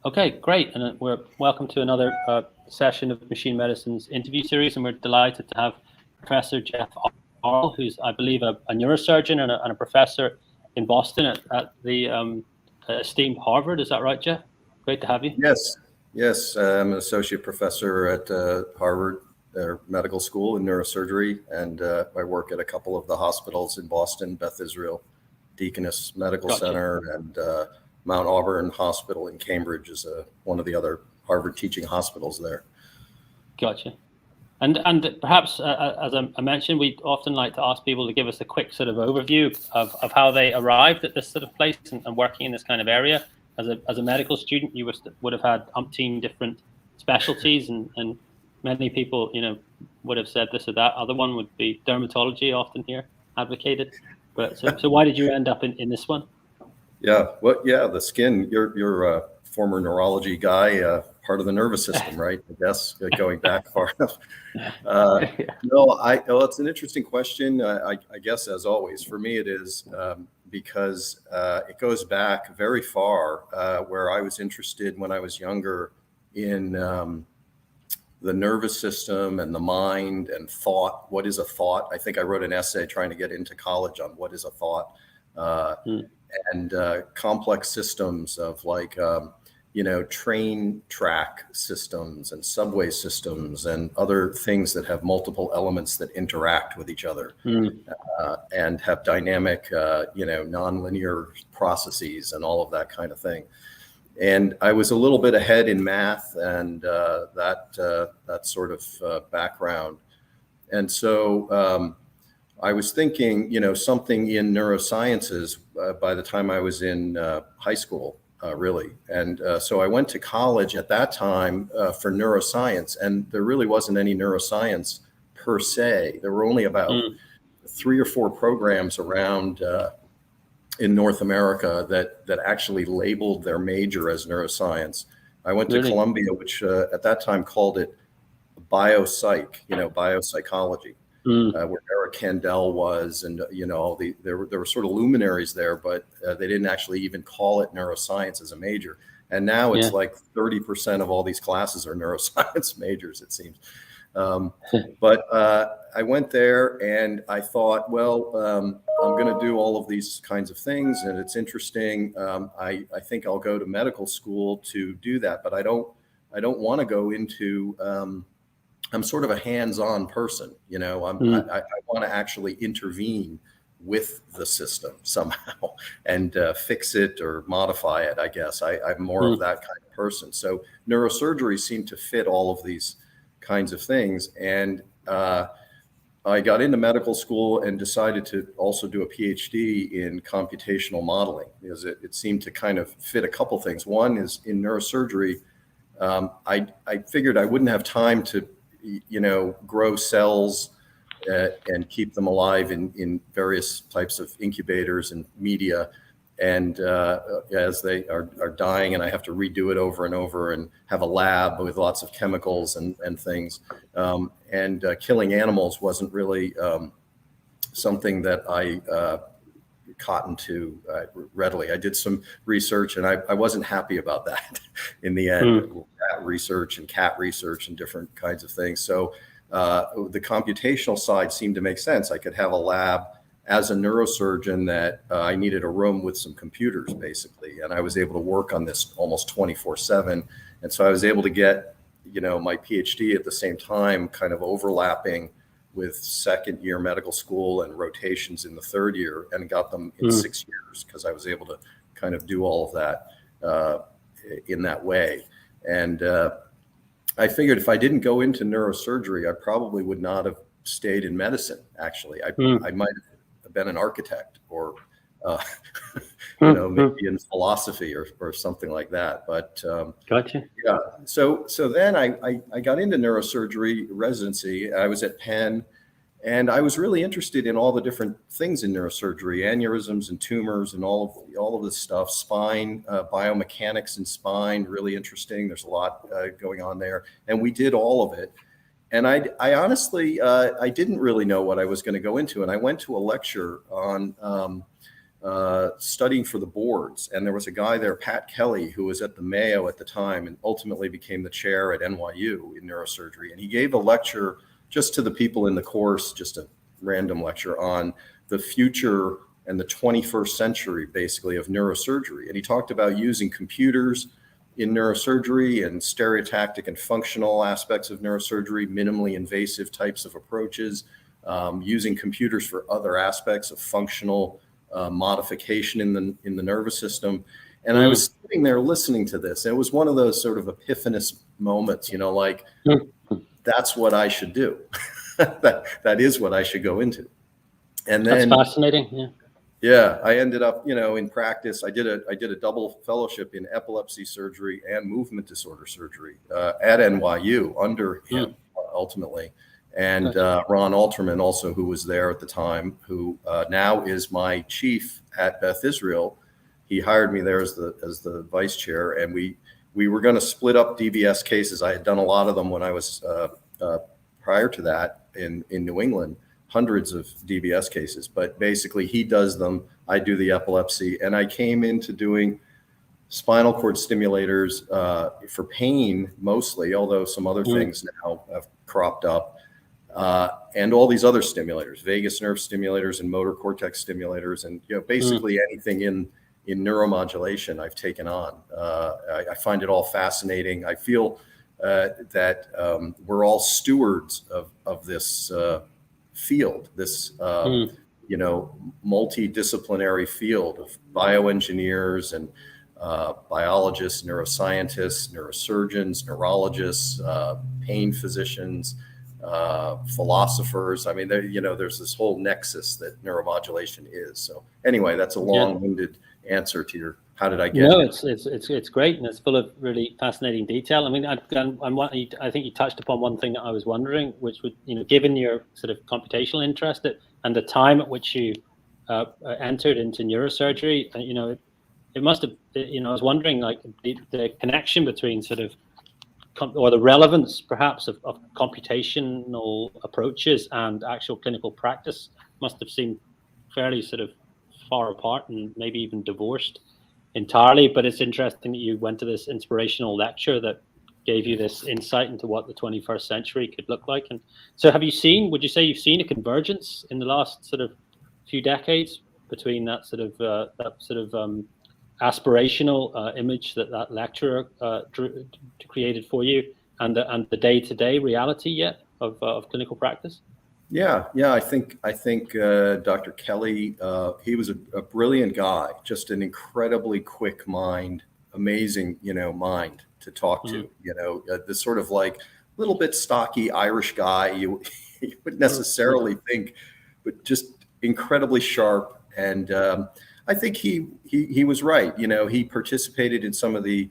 Okay, great. And we're welcome to another session of Machine Medicine's interview series, and we're delighted to have Professor Jeff Arle, who's, I believe, a neurosurgeon and a professor in Boston at the esteemed Harvard. Is that right, Jeff? Great to have you. Yes. I'm an associate professor at Harvard Medical School in neurosurgery, and I work at a couple of the hospitals in Boston, Beth Israel Deaconess Medical Center, and Mount Auburn Hospital in Cambridge is one of the other Harvard teaching hospitals there. Gotcha. And perhaps, as I mentioned, we often like to ask people to give us a quick sort of overview of how they arrived at this sort of place and working in this kind of area. As a medical student, you would have had umpteen different specialties, and many people, would have said this or that. Other one would be dermatology, often here advocated. But so why did you end up in this one? The skin. You're a former neurology guy, part of the nervous system, right? I guess going back far enough. It's an interesting question. I guess, as always, for me it is because it goes back very far, where I was interested when I was younger in the nervous system and the mind and thought. What is a thought? I think I wrote an essay trying to get into college on what is a thought. And complex systems of train track systems and subway systems and other things that have multiple elements that interact with each other and have dynamic, nonlinear processes and all of that kind of thing. And I was a little bit ahead in math and that sort of background. And so I was thinking, something in neurosciences by the time I was in high school, really. And so I went to college at that time for neuroscience, and there really wasn't any neuroscience per se. There were only about 3 or 4 programs around in North America that actually labeled their major as neuroscience. I went to Columbia, which at that time called it biopsych, biopsychology. Where Eric Kandel was, and there were sort of luminaries there, but they didn't actually even call it neuroscience as a major. And now it's like 30% of all these classes are neuroscience majors, it seems. But I went there and I thought, I'm going to do all of these kinds of things, and it's interesting. I think I'll go to medical school to do that, but I don't want to go into. I'm sort of a hands-on person, I want to actually intervene with the system somehow and fix it or modify it, I guess. I'm more of that kind of person. So neurosurgery seemed to fit all of these kinds of things. And I got into medical school and decided to also do a PhD in computational modeling because it seemed to kind of fit a couple things. One is in neurosurgery, I figured I wouldn't have time to grow cells and keep them alive in various types of incubators and media. And as they are dying, and I have to redo it over and over and have a lab with lots of chemicals and things. And killing animals wasn't really something that I cottoned to readily. I did some research and I wasn't happy about that in the end. Cat research and cat research and different kinds of things. So the computational side seemed to make sense. I could have a lab as a neurosurgeon that I needed a room with some computers basically. And I was able to work on this almost 24/7. And so I was able to get, my PhD at the same time, kind of overlapping with second year medical school and rotations in the third year, and got them in 6 years because I was able to kind of do all of that in that way. And I figured if I didn't go into neurosurgery, I probably would not have stayed in medicine. Actually, I might have been an architect or, maybe in philosophy or something like that. But gotcha. Yeah. So then I got into neurosurgery residency. I was at Penn. And I was really interested in all the different things in neurosurgery, aneurysms and tumors and all of this stuff, spine, biomechanics in spine, really interesting. There's a lot going on there. And we did all of it. And I honestly, I didn't really know what I was going to go into. And I went to a lecture on studying for the boards. And there was a guy there, Pat Kelly, who was at the Mayo at the time and ultimately became the chair at NYU in neurosurgery. And he gave a lecture just to the people in the course, just a random lecture on the future and the 21st century, basically, of neurosurgery. And he talked about using computers in neurosurgery and stereotactic and functional aspects of neurosurgery, minimally invasive types of approaches, using computers for other aspects of functional modification in the nervous system. And I was sitting there listening to this. It was one of those sort of epiphanous moments, you know, like, that's what I should do. that is what I should go into. And then that's fascinating. Yeah. Yeah, I ended up, you know, in practice, I did a double fellowship in epilepsy surgery and movement disorder surgery at NYU under him ultimately. And Ron Alterman also, who was there at the time, who now is my chief at Beth Israel. He hired me there as the vice chair, and we were going to split up DBS cases. I had done a lot of them when I was prior to that in New England. Hundreds of DBS cases, but basically he does them, I do the epilepsy, and I came into doing spinal cord stimulators for pain mostly, although some other things now have cropped up, and all these other stimulators, vagus nerve stimulators and motor cortex stimulators, and you know, basically anything in neuromodulation I've taken on. I find it all fascinating. I feel that we're all stewards of this field, this you know, multidisciplinary field of bioengineers and biologists, neuroscientists, neurosurgeons, neurologists, pain physicians, philosophers. I mean, you know, there's this whole nexus that neuromodulation is. So anyway, that's a long-winded answer to your how did I get No, here? it's great, and it's full of really fascinating detail. I mean, I think you touched upon one thing that I was wondering, which would, you know, given your sort of computational interest and the time at which you entered into neurosurgery, you know, it must have, you know, I was wondering, like, the connection between sort of or the relevance perhaps of computational approaches and actual clinical practice must have seemed fairly sort of far apart and maybe even divorced entirely. But it's interesting that you went to this inspirational lecture that gave you this insight into what the 21st century could look like. And so would you say you've seen a convergence in the last sort of few decades between that sort of aspirational image that lecturer created for you and the day-to-day reality yet of clinical practice? Yeah. I think Dr. Kelly, he was a brilliant guy, just an incredibly quick mind, amazing, you know, mind to talk to. You know, this sort of like little bit stocky Irish guy you wouldn't necessarily think, but just incredibly sharp. And I think he was right. You know, he participated in some of the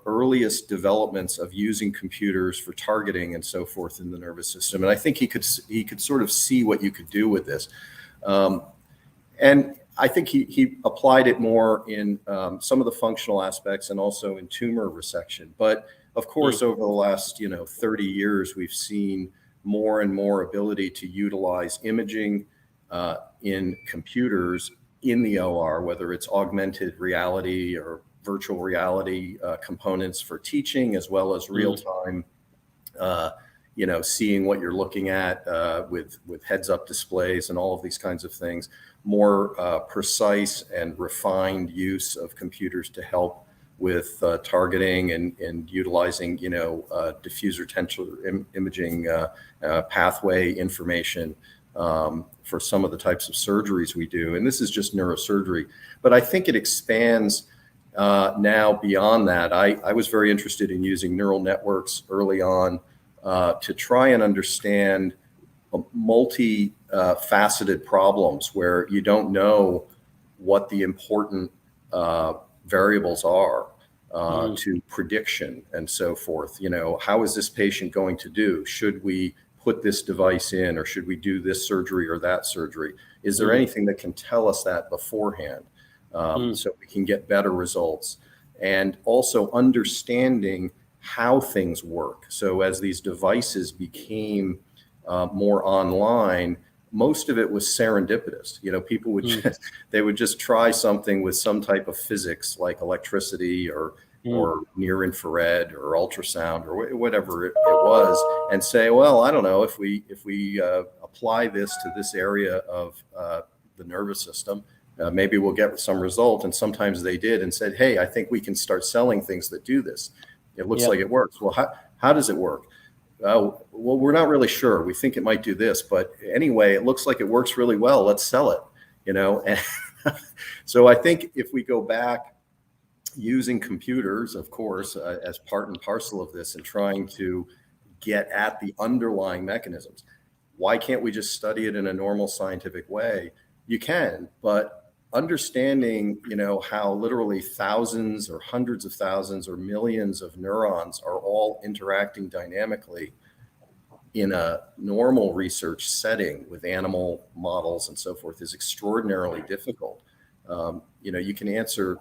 earliest developments of using computers for targeting and so forth in the nervous system. And I think he could sort of see what you could do with this. And I think he applied it more in some of the functional aspects and also in tumor resection. But of course, over the last, you know, 30 years, we've seen more and more ability to utilize imaging in computers in the OR, whether it's augmented reality or virtual reality components for teaching, as well as real-time, you know, seeing what you're looking at with heads-up displays and all of these kinds of things. More precise and refined use of computers to help with targeting and utilizing, you know, diffuser tensor imaging pathway information for some of the types of surgeries we do. And this is just neurosurgery, but I think it expands now beyond that. I was very interested in using neural networks early on to try and understand multi-faceted problems where you don't know what the important variables are to prediction and so forth. You know, how is this patient going to do? Should we put this device in, or should we do this surgery or that surgery? Is there anything that can tell us that beforehand? So we can get better results, and also understanding how things work. So as these devices became more online, most of it was serendipitous. People would they would just try something with some type of physics like electricity or near infrared or ultrasound or whatever it was, and say, well, I don't know, if we apply this to this area of the nervous system, maybe we'll get some result. And sometimes they did and said, hey, I think we can start selling things that do this. It looks like it works. Well, how does it work? Well, we're not really sure. We think it might do this, but anyway, it looks like it works really well. Let's sell it, And so I think if we go back using computers, of course, as part and parcel of this, and trying to get at the underlying mechanisms, why can't we just study it in a normal scientific way? You can, but understanding, how literally thousands or hundreds of thousands or millions of neurons are all interacting dynamically in a normal research setting with animal models and so forth is extraordinarily difficult. You can answer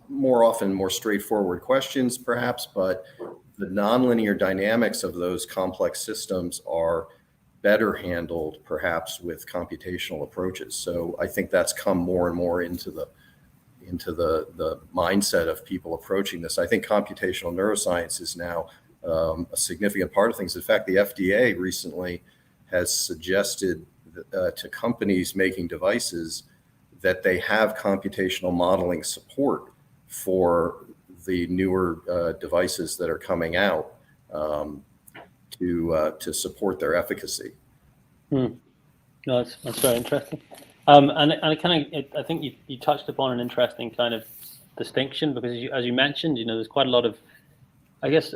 more often more straightforward questions, perhaps, but the nonlinear dynamics of those complex systems are better handled perhaps with computational approaches. So I think that's come more and more into the mindset of people approaching this. I think computational neuroscience is now a significant part of things. In fact, the FDA recently has suggested to companies making devices that they have computational modeling support for the newer devices that are coming out to support their efficacy. No, that's very interesting. And I think you touched upon an interesting kind of distinction, because as you mentioned, there's quite a lot of, I guess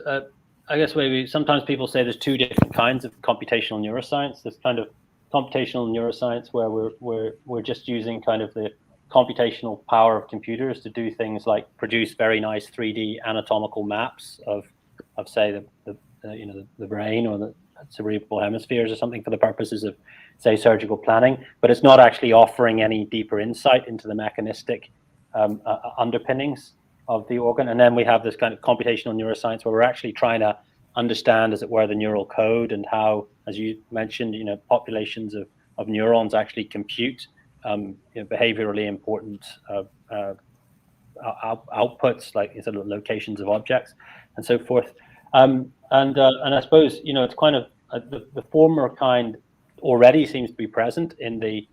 maybe sometimes people say there's two different kinds of computational neuroscience. There's kind of computational neuroscience where we're just using kind of the computational power of computers to do things like produce very nice 3D anatomical maps of say the brain or the cerebral hemispheres or something for the purposes of, say, surgical planning, but it's not actually offering any deeper insight into the mechanistic underpinnings of the organ. And then we have this kind of computational neuroscience where we're actually trying to understand, as it were, the neural code and how, as you mentioned, populations of neurons actually compute behaviorally important outputs, like sort of locations of objects and so forth. And I suppose it's kind of the former kind already seems to be present in the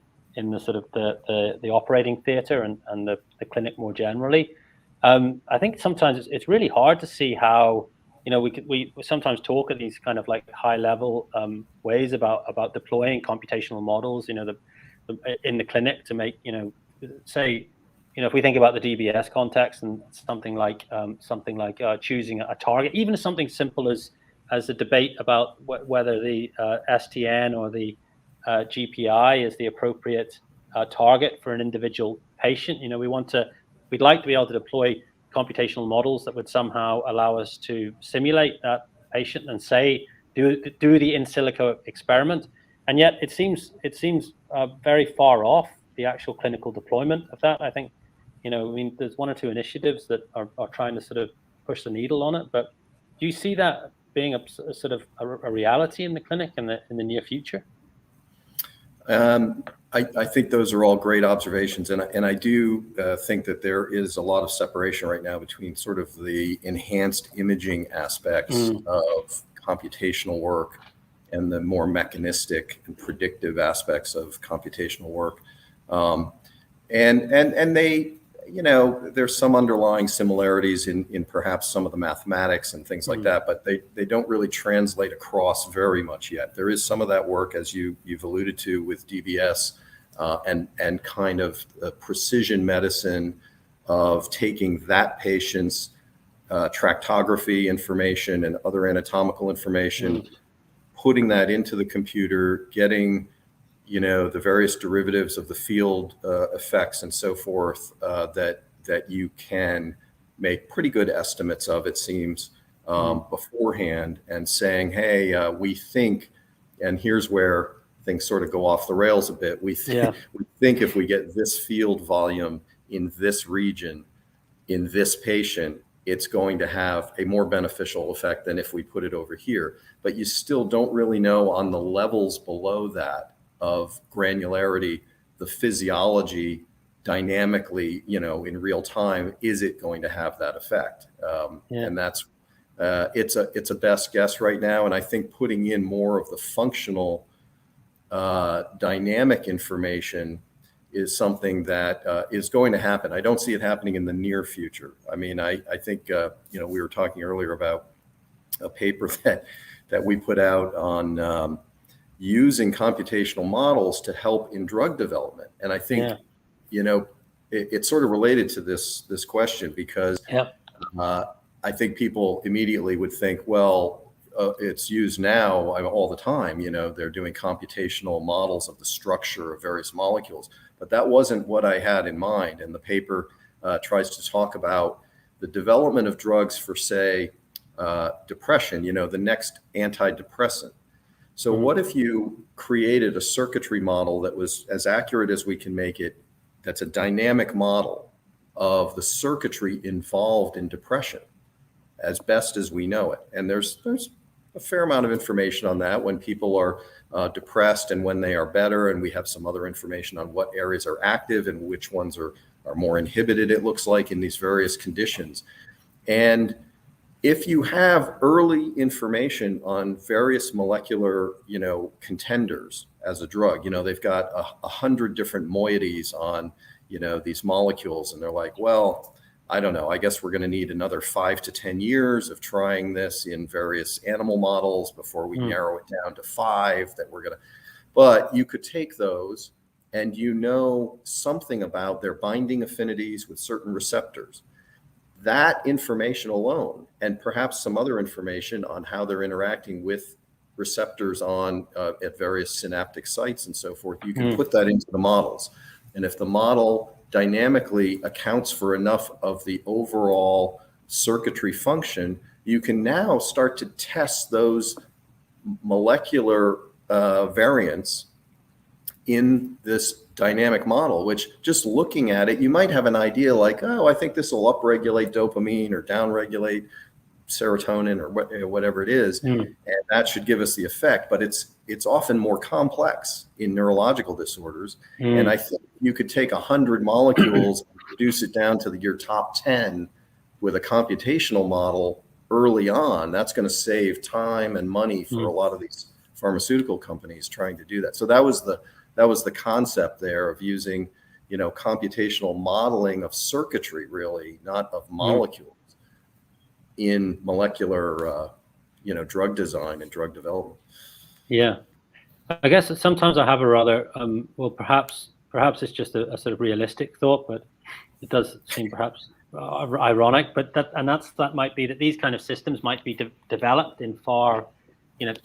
sort of the operating theater and the clinic more generally. I think sometimes it's really hard to see how we sometimes talk at these kind of like high level ways about deploying computational models in the clinic to make say if we think about the DBS context and something like choosing a target, even something simple as a debate about whether the STN or the GPI is the appropriate target for an individual patient. We'd like to be able to deploy computational models that would somehow allow us to simulate that patient and say do the in silico experiment, and yet it seems very far off the actual clinical deployment of that. I think there's one or two initiatives that are trying to sort of push the needle on it, but do you see that being a sort of a reality in the clinic in the near future? I think those are all great observations, and I do think that there is a lot of separation right now between sort of the enhanced imaging aspects of computational work and the more mechanistic and predictive aspects of computational work, and they there's some underlying similarities in perhaps some of the mathematics and things like that, but they don't really translate across very much yet. There is some of that work, as you've alluded to, with DBS and kind of precision medicine of taking that patient's tractography information and other anatomical information, putting that into the computer, getting the various derivatives of the field effects and so forth that you can make pretty good estimates of, it seems, beforehand, and saying, hey, we think, and here's where things sort of go off the rails a bit. We think if we get this field volume in this region, in this patient, it's going to have a more beneficial effect than if we put it over here. But you still don't really know on the levels below that of granularity, the physiology dynamically, in real time, is it going to have that effect? And that's, it's a best guess right now. And I think putting in more of the functional dynamic information is something that is going to happen. I don't see it happening in the near future. I mean, I think, we were talking earlier about a paper that we put out on using computational models to help in drug development. And I think, it's sort of related to this question, because I think people immediately would think, well, it's used now all the time. They're doing computational models of the structure of various molecules, but that wasn't what I had in mind. And the paper tries to talk about the development of drugs for, say, depression, the next antidepressant. So what if you created a circuitry model that was as accurate as we can make it, that's a dynamic model of the circuitry involved in depression as best as we know it? And there's a fair amount of information on that, when people are depressed and when they are better. And we have some other information on what areas are active and which ones are more inhibited, it looks like, in these various conditions. And if you have early information on various molecular, contenders as a drug, they've got 100 different moieties on, these molecules. And they're like, well, I don't know, I guess we're going to need another 5 to 10 years of trying this in various animal models before we narrow it down to 5 that we're going to, but you could take those and something about their binding affinities with certain receptors. That information alone, and perhaps some other information on how they're interacting with receptors at various synaptic sites and so forth, you can put that into the models. And if the model dynamically accounts for enough of the overall circuitry function, you can now start to test those molecular variants in this dynamic model, which, just looking at it, you might have an idea like, oh, I think this will upregulate dopamine or downregulate serotonin or whatever it is, and that should give us the effect. But it's often more complex in neurological disorders. And I think you could take 100 molecules and reduce it down to your top 10 with a computational model early on. That's going to save time and money for a lot of these pharmaceutical companies trying to do that. So that was the concept there of using, computational modeling of circuitry, really, not of molecules, in molecular, drug design and drug development. Yeah. I guess that sometimes I have a rather, perhaps it's just a sort of realistic thought, but it does seem perhaps ironic. But that might be that these kind of systems might be developed in far,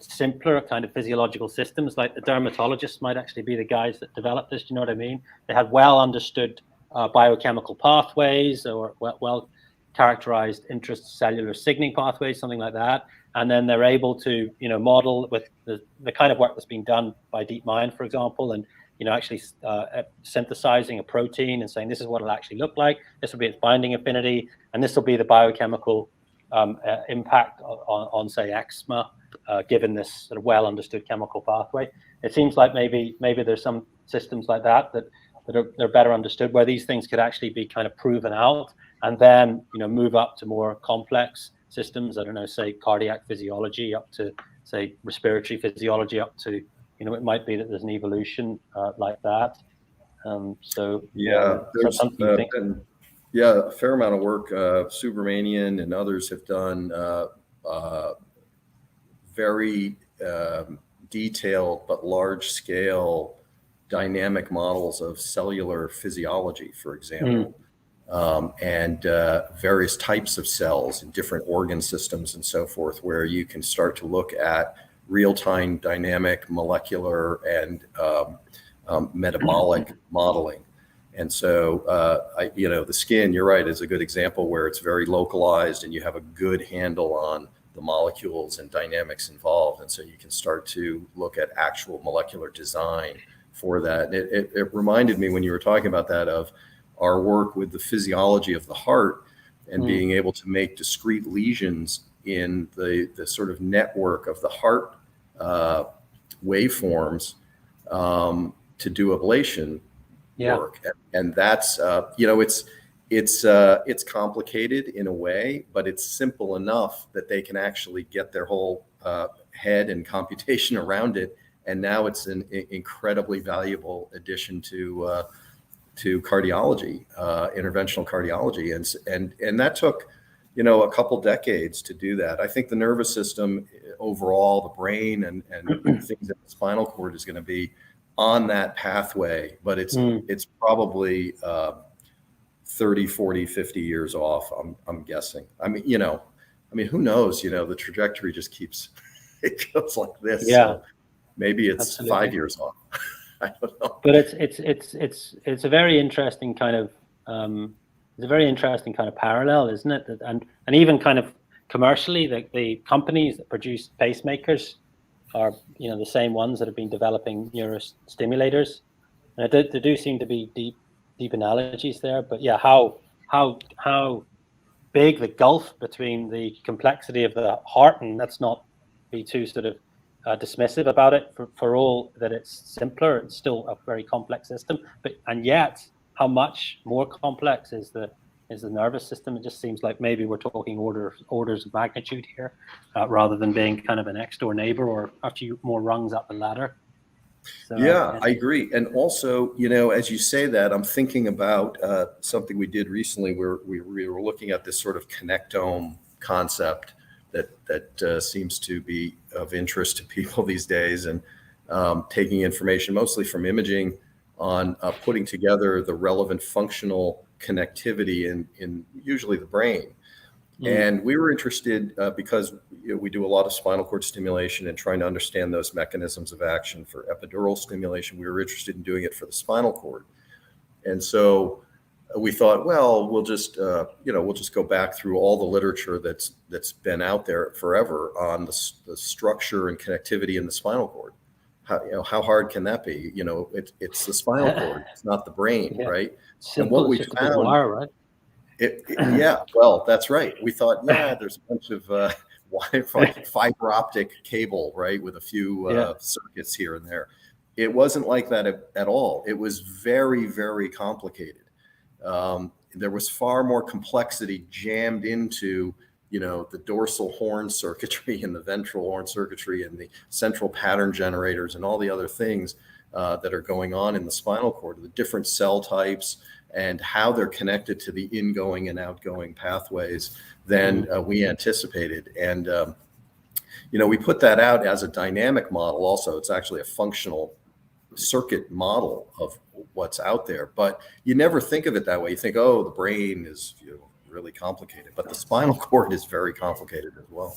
simpler kind of physiological systems. Like the dermatologists might actually be the guys that developed this. Do you know what I mean? They had well understood biochemical pathways, or well characterized intracellular signaling pathways, something like that. And then they're able to, model with the kind of work that's being done by DeepMind, for example, and, actually synthesizing a protein and saying, this is what it'll actually look like. This will be its binding affinity, and this will be the biochemical impact on, say, eczema, given this sort of well understood chemical pathway. It seems like maybe there's some systems like that are better understood, where these things could actually be kind of proven out, and then move up to more complex systems. I don't know, say cardiac physiology, up to, say, respiratory physiology, up to, it might be that there's an evolution like that. There's been, a fair amount of work. Subramanian and others have done very detailed but large scale dynamic models of cellular physiology, for example. And various types of cells in different organ systems and so forth, where you can start to look at real-time dynamic, molecular, and metabolic modeling. And so, the skin, you're right, is a good example where it's very localized and you have a good handle on the molecules and dynamics involved. And so you can start to look at actual molecular design for that. It reminded me, when you were talking about that, of our work with the physiology of the heart and being able to make discrete lesions in the sort of network of the heart waveforms to do ablation work, and that's it's complicated in a way, but it's simple enough that they can actually get their whole head and computation around it. And now it's an incredibly valuable addition to cardiology, interventional cardiology, and that took a couple decades to do that. I think the nervous system overall, the brain and things in the spinal cord is going to be on that pathway, but it's probably 30, 40, 50 years off, I'm guessing. I mean, who knows? The trajectory just keeps, it goes like this. Yeah. So maybe it's absolutely 5 years off. I don't know. But it's a very interesting kind of parallel, isn't it? And even kind of commercially, the companies that produce pacemakers are the same ones that have been developing neurostimulators, and there do seem to be deep analogies there. But yeah, how big the gulf between the complexity of the heart, and let's not be too sort of dismissive about it, for all that it's simpler, it's still a very complex system, and yet how much more complex is the nervous system. It just seems like maybe we're talking orders of magnitude here, rather than being kind of a next door neighbor or a few more rungs up the ladder. So, yeah, I agree. And also, as you say that, I'm thinking about something we did recently where we were looking at this sort of connectome concept that seems to be of interest to people these days, and taking information mostly from imaging on putting together the relevant functional connectivity in usually the brain. And we were interested because we do a lot of spinal cord stimulation and trying to understand those mechanisms of action for epidural stimulation. We were interested in doing it for the spinal cord. And so we thought, well, we'll just go back through all the literature that's been out there forever on the structure and connectivity in the spinal cord. How hard can that be? It's the spinal cord, it's not the brain, right? Simple, and what we found, wire, right? Yeah, well, that's right. We thought, there's a bunch of fiber optic cable, right, with a few circuits here and there. It wasn't like that at all. It was very, very complicated. There was far more complexity jammed into, the dorsal horn circuitry and the ventral horn circuitry and the central pattern generators and all the other things that are going on in the spinal cord, the different cell types and how they're connected to the ingoing and outgoing pathways than we anticipated. And, we put that out as a dynamic model also. It's actually a functional circuit model of what's out there, but you never think of it that way. You think, oh, the brain is really complicated, but the spinal cord is very complicated as well.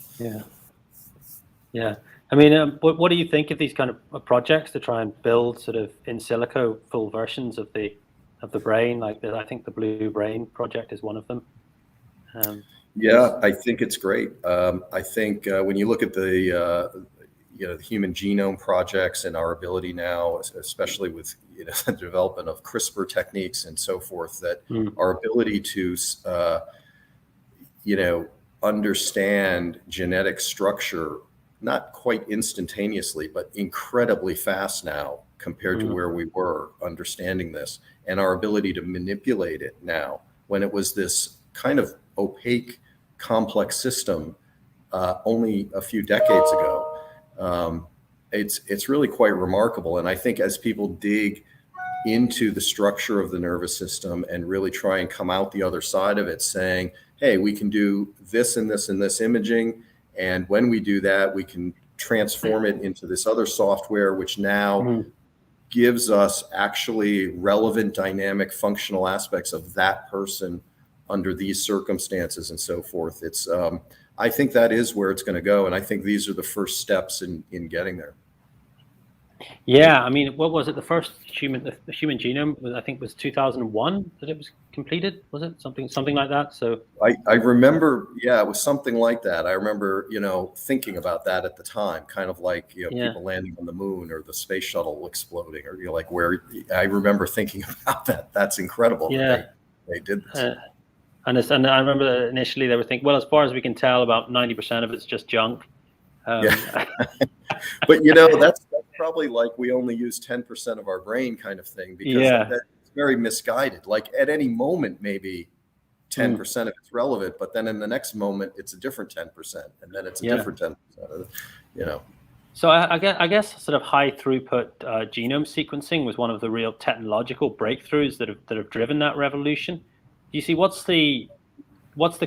Yeah. I mean, what do you think of these kind of projects to try and build sort of in silico full versions of the brain? Like I think the Blue Brain project is one of them. I think it's great. I think when you look at the human genome projects and our ability now, especially with the development of CRISPR techniques and so forth, that our ability to understand genetic structure, not quite instantaneously, but incredibly fast now compared to where we were understanding this, and our ability to manipulate it now, when it was this kind of opaque, complex system only a few decades ago. It's really quite remarkable. And I think as people dig into the structure of the nervous system and really try and come out the other side of it saying, hey, we can do this and this and this imaging, and when we do that, we can transform it into this other software, which now gives us actually relevant dynamic functional aspects of that person under these circumstances and so forth. It's I think that is where it's going to go, and I think these are the first steps in getting there. Yeah, I mean, what was it? The first human genome was, I think, was 2001 that it was completed. Was it something like that? So I remember, it was something like that. I remember, thinking about that at the time, kind of like people landing on the moon or the space shuttle exploding, or like where I remember thinking about that. That's incredible. Yeah, they did this. And I remember that initially they were thinking, well, as far as we can tell, about 90% of it's just junk. But that's probably like we only use 10% of our brain kind of thing, because that's very misguided. Like at any moment, maybe 10% of it's relevant, but then in the next moment, it's a different 10%, and then it's a different 10%, you know. So I guess sort of high throughput genome sequencing was one of the real technological breakthroughs that have driven that revolution. Do you see what's the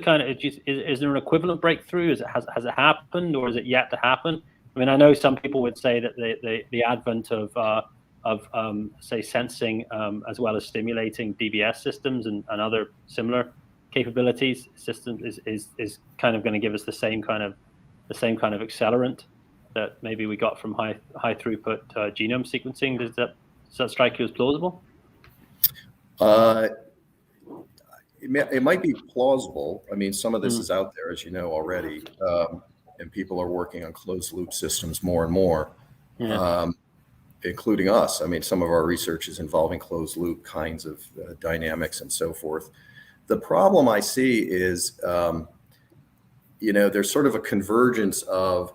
kind of, is there an equivalent breakthrough? Has it happened, or is it yet to happen? I mean, I know some people would say that the advent of say sensing as well as stimulating DBS systems and other similar capabilities systems is kind of going to give us the same kind of accelerant that maybe we got from high throughput genome sequencing. Does that strike you as plausible? It might be plausible. I mean, some of this is out there, as you know already, and people are working on closed loop systems more and more, including us. I mean, some of our research is involving closed loop kinds of dynamics and so forth. The problem I see is, there's sort of a convergence of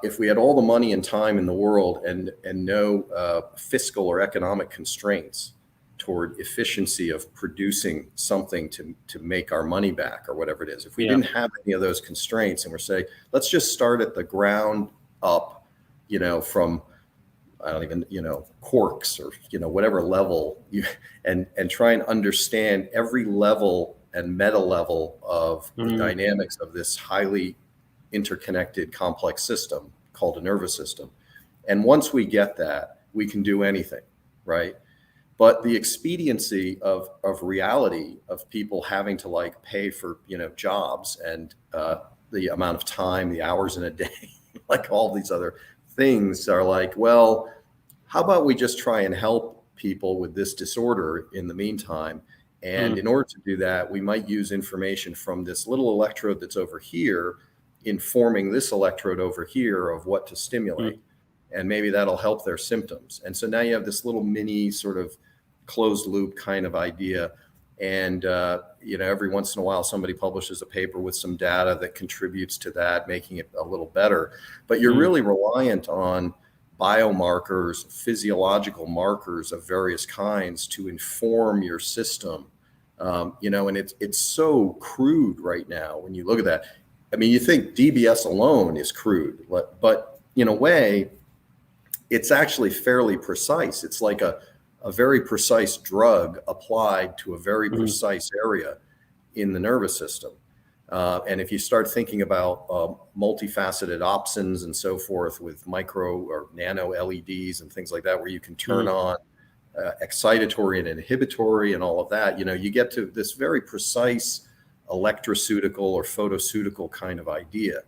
if we had all the money and time in the world and no fiscal or economic constraints toward efficiency of producing something to make our money back or whatever it is. If we didn't have any of those constraints and we're saying, let's just start at the ground up, from, I don't even, quarks or, whatever level and try and understand every level and meta level of the dynamics of this highly interconnected complex system called a nervous system. And once we get that, we can do anything, right? But the expediency of reality of people having to pay for, jobs and the amount of time, the hours in a day, all these other things are well, how about we just try and help people with this disorder in the meantime? And in order to do that, we might use information from this little electrode that's over here, informing this electrode over here of what to stimulate. And maybe that'll help their symptoms. And so now you have this little mini sort of closed loop kind of idea. And, every once in a while, somebody publishes a paper with some data that contributes to that, making it a little better. But you're really reliant on biomarkers, physiological markers of various kinds to inform your system. And it's so crude right now when you look at that. I mean, you think DBS alone is crude, but in a way, it's actually fairly precise. It's like a very precise drug applied to a very precise area in the nervous system. And if you start thinking about multifaceted opsins and so forth with micro or nano LEDs and things like that, where you can turn on excitatory and inhibitory and all of that, you get to this very precise electroceutical or photoceutical kind of idea.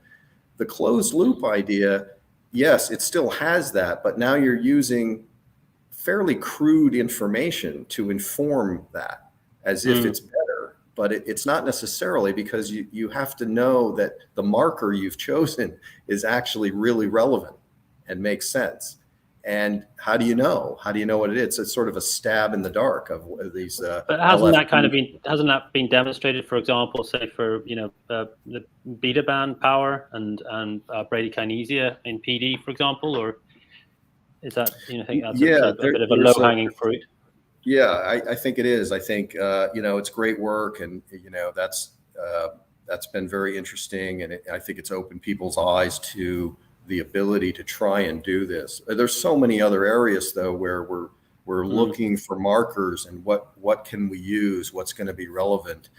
The closed loop idea, yes, it still has that, but now you're using fairly crude information to inform that as if it's better, but it's not necessarily, because you have to know that the marker you've chosen is actually really relevant and makes sense. And how do you know? How do you know what it is? It's sort of a stab in the dark of these. But hasn't that been demonstrated? For example, say for the beta band power and bradykinesia in PD, for example, or is that think that's a bit of a low hanging fruit? Yeah, I think it is. I think it's great work, and that's been very interesting, and I think it's opened people's eyes to the ability to try and do this. There's so many other areas though where we're looking for markers and what can we use, what's going to be relevant,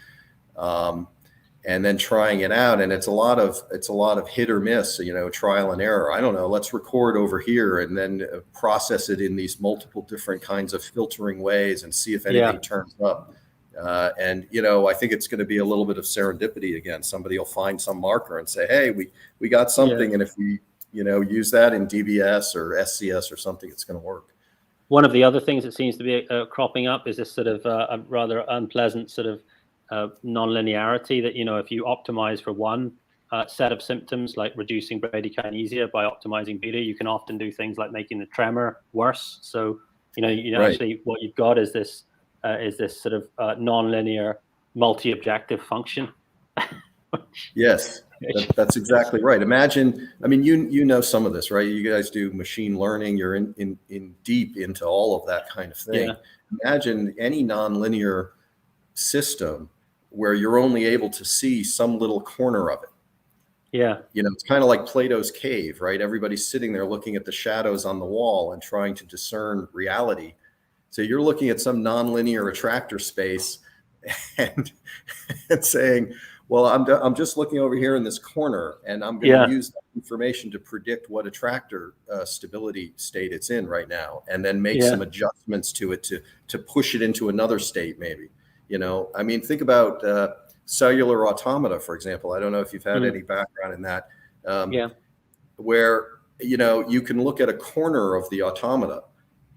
and then trying it out. And it's a lot of hit or miss, trial and error. I don't know, let's record over here and then process it in these multiple different kinds of filtering ways and see if anything turns up. And I think it's going to be a little bit of serendipity again. Somebody will find some marker and say, hey, we got something, and if we use that in DBS or SCS or something, it's going to work. One of the other things that seems to be cropping up is this sort of a rather unpleasant sort of nonlinearity that, if you optimize for one set of symptoms, like reducing bradykinesia by optimizing beta, you can often do things like making the tremor worse. So, actually what you've got is this sort of nonlinear multi-objective function. Yes. That's exactly right. Imagine, I mean, you know some of this, right? You guys do machine learning. You're in deep into all of that kind of thing. Yeah. Imagine any nonlinear system where you're only able to see some little corner of it. Yeah. It's kind of like Plato's cave, right? Everybody's sitting there looking at the shadows on the wall and trying to discern reality. So you're looking at some nonlinear attractor space and saying, well, I'm just looking over here in this corner, and I'm going to use that information to predict what attractor stability state it's in right now, and then make some adjustments to it to push it into another state, maybe. I mean, think about cellular automata, for example. I don't know if you've had any background in that, where you can look at a corner of the automata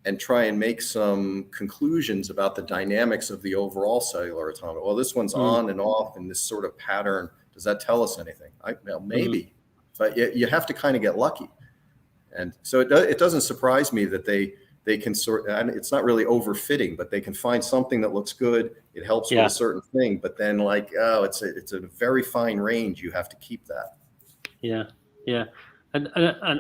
and try and make some conclusions about the dynamics of the overall cellular automata. Well, this one's on and off in this sort of pattern. Does that tell us anything? Well, maybe, but you have to kind of get lucky. And so it doesn't surprise me that they can and it's not really overfitting, but they can find something that looks good. It helps with a certain thing, but then it's a very fine range. You have to keep that. Yeah. Yeah. And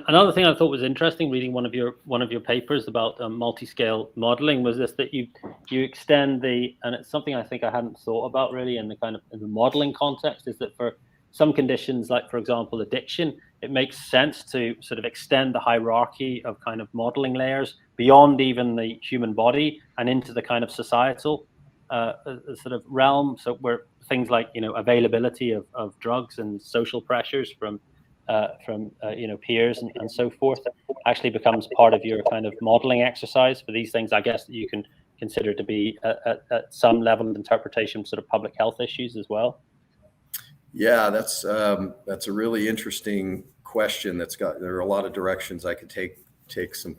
another thing I thought was interesting, reading one of your papers about multiscale modeling, was this, that you extend and it's something I think I hadn't thought about really in the modeling context, is that for some conditions, like for example addiction, it makes sense to sort of extend the hierarchy of kind of modeling layers beyond even the human body and into the kind of societal sort of realm. So where things like availability of drugs and social pressures from peers and so forth actually becomes part of your kind of modeling exercise for these things, I guess, that you can consider to be at some level of interpretation, sort of public health issues as well. Yeah, that's a really interesting question. There are a lot of directions I could take some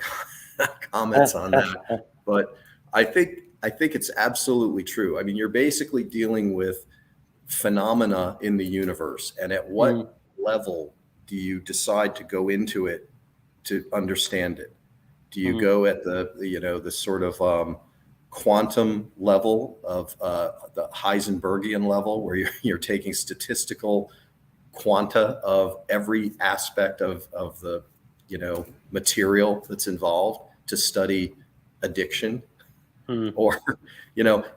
comments on that, but I think it's absolutely true. I mean, you're basically dealing with phenomena in the universe, and at what level do you decide to go into it to understand it? Do you go at the sort of quantum level of the Heisenbergian level, where you're taking statistical quanta of every aspect of the material that's involved to study addiction? Or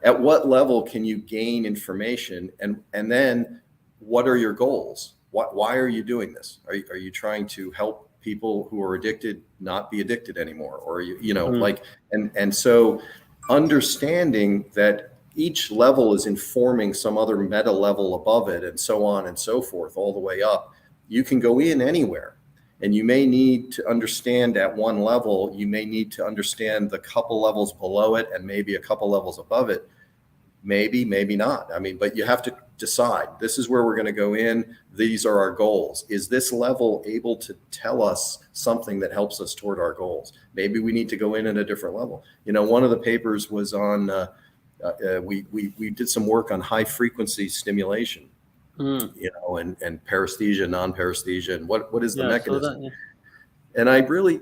at what level can you gain information, and then what are your goals? Why are you doing this? Are you trying to help people who are addicted not be addicted anymore? Or and so understanding that each level is informing some other meta level above it, and so on and so forth, all the way up. You can go in anywhere, and you may need to understand at one level, you may need to understand the couple levels below it and maybe a couple levels above it. Maybe not. I mean, but you have to decide, this is where we're going to go in. These are our goals. Is this level able to tell us something that helps us toward our goals? Maybe we need to go in at a different level. One of the papers was on, we did some work on high frequency stimulation, and paresthesia, non-paresthesia, and what is the mechanism? And I really,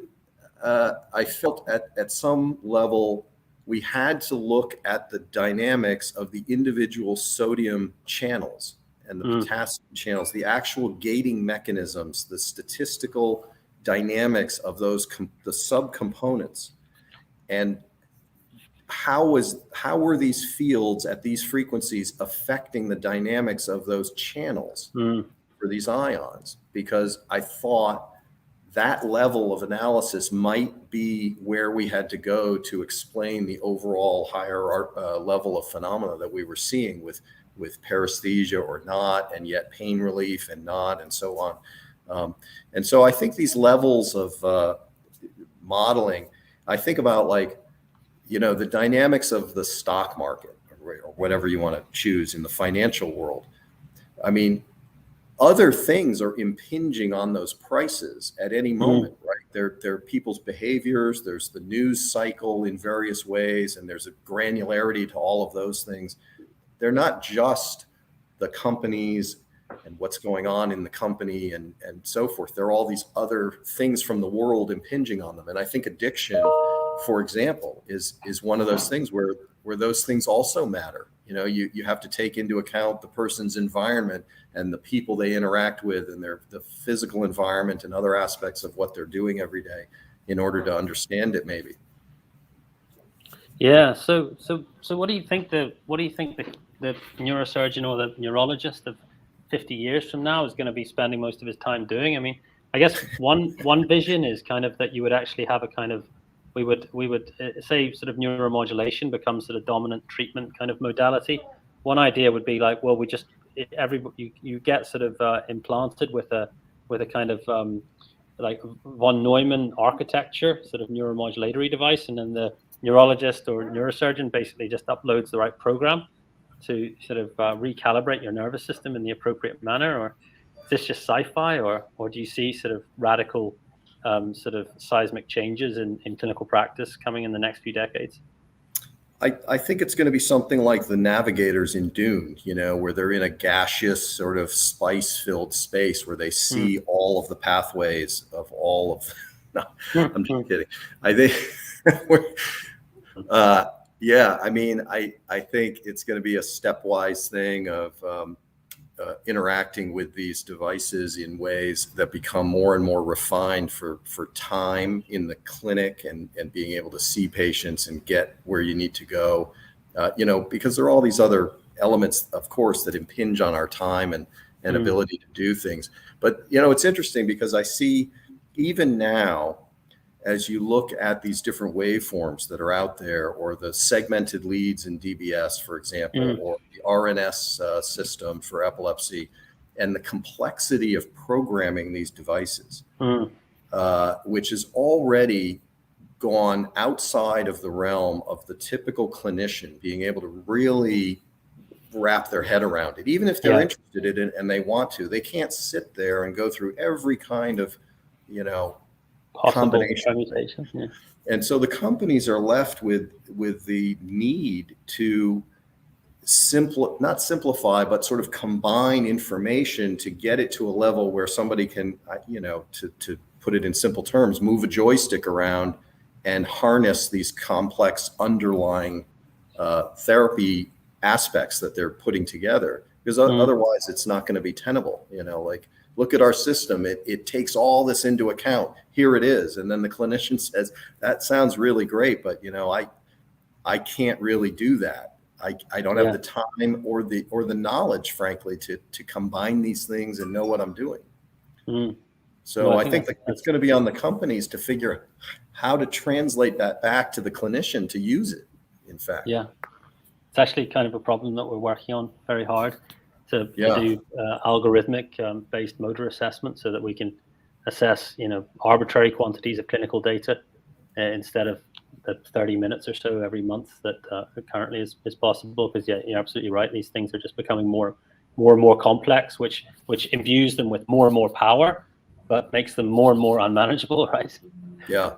I felt at some level, we had to look at the dynamics of the individual sodium channels and the potassium channels, the actual gating mechanisms, the statistical dynamics of those, the subcomponents, and how were these fields at these frequencies affecting the dynamics of those channels for these ions? Because I thought that level of analysis might be where we had to go to explain the overall higher level of phenomena that we were seeing with paresthesia or not, and yet pain relief and not, and so on. And so I think these levels of modeling, I think about the dynamics of the stock market, or whatever you want to choose in the financial world. I mean, other things are impinging on those prices at any moment, right? There are people's behaviors, there's the news cycle in various ways, and there's a granularity to all of those things. They're not just the companies and what's going on in the company and so forth. There are all these other things from the world impinging on them. And I think addiction, for example, is one of those things where where those things also matter. You know, you have to take into account the person's environment and the people they interact with and the physical environment and other aspects of what they're doing every day in order to understand it, maybe. Yeah. So what do you think the neurosurgeon or the neurologist of 50 years from now is going to be spending most of his time doing? I mean, I guess one vision is kind of that you would actually have a kind of, we would say sort of neuromodulation becomes sort of dominant treatment kind of modality. One idea would be like, well, we just you get sort of implanted with a kind of like von Neumann architecture sort of neuromodulatory device, and then the neurologist or neurosurgeon basically just uploads the right program to sort of recalibrate your nervous system in the appropriate manner. Or is this just sci-fi, or do you see sort of radical sort of seismic changes in clinical practice coming in the next few decades? I think it's going to be something like the navigators in Dune, you know, where they're in a gaseous sort of spice-filled space where they see all of the pathways of all of. No, I'm just kidding. I think, yeah, I mean, I think it's going to be a stepwise thing of interacting with these devices in ways that become more and more refined for time in the clinic and being able to see patients and get where you need to go, you know, because there are all these other elements, of course, that impinge on our time and ability to do things. But, you know, it's interesting because I see even now, as you look at these different waveforms that are out there, or the segmented leads in DBS, for example, or the RNS system for epilepsy, and the complexity of programming these devices, which has already gone outside of the realm of the typical clinician being able to really wrap their head around it. Even if they're interested in it and they want to, they can't sit there and go through every kind of, you know, combination. Yeah. And so the companies are left with the need to not simplify, but sort of combine information to get it to a level where somebody can, you know, to put it in simple terms, move a joystick around and harness these complex underlying therapy aspects that they're putting together. Because otherwise it's not going to be tenable, you know, like, look at our system. It takes all this into account. Here it is. And then the clinician says, that sounds really great, but, you know, I can't really do that. I don't have the time or the knowledge, frankly, to combine these things and know what I'm doing. So I think it's going to be on the companies to figure how to translate that back to the clinician to use it, in fact. Yeah. It's actually kind of a problem that we're working on very hard to do algorithmic based motor assessment, so that we can assess, you know, arbitrary quantities of clinical data instead of the 30 minutes or so every month that currently is possible. Because you're absolutely right. These things are just becoming more and more complex, which imbues them with more and more power, but makes them more and more unmanageable, right? Yeah,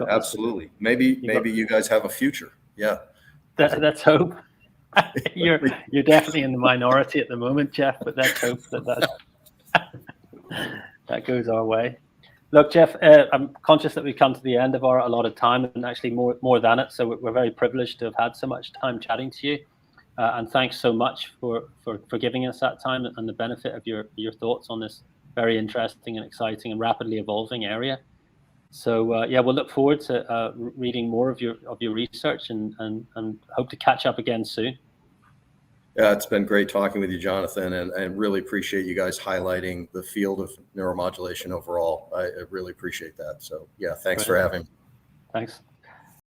absolutely. Maybe you guys have a future. Yeah. Let's hope. You're definitely in the minority at the moment, Jeff, but let's hope that goes our way. Look, Jeff, I'm conscious that we've come to the end of our allotted time, and actually more than it. So we're very privileged to have had so much time chatting to you, and thanks so much for giving us that time and the benefit of your thoughts on this very interesting and exciting and rapidly evolving area. So we'll look forward to reading more of your research and hope to catch up again soon. Yeah, it's been great talking with you, Jonathan, and really appreciate you guys highlighting the field of neuromodulation overall. I really appreciate that. So yeah, thanks for having me. Thanks.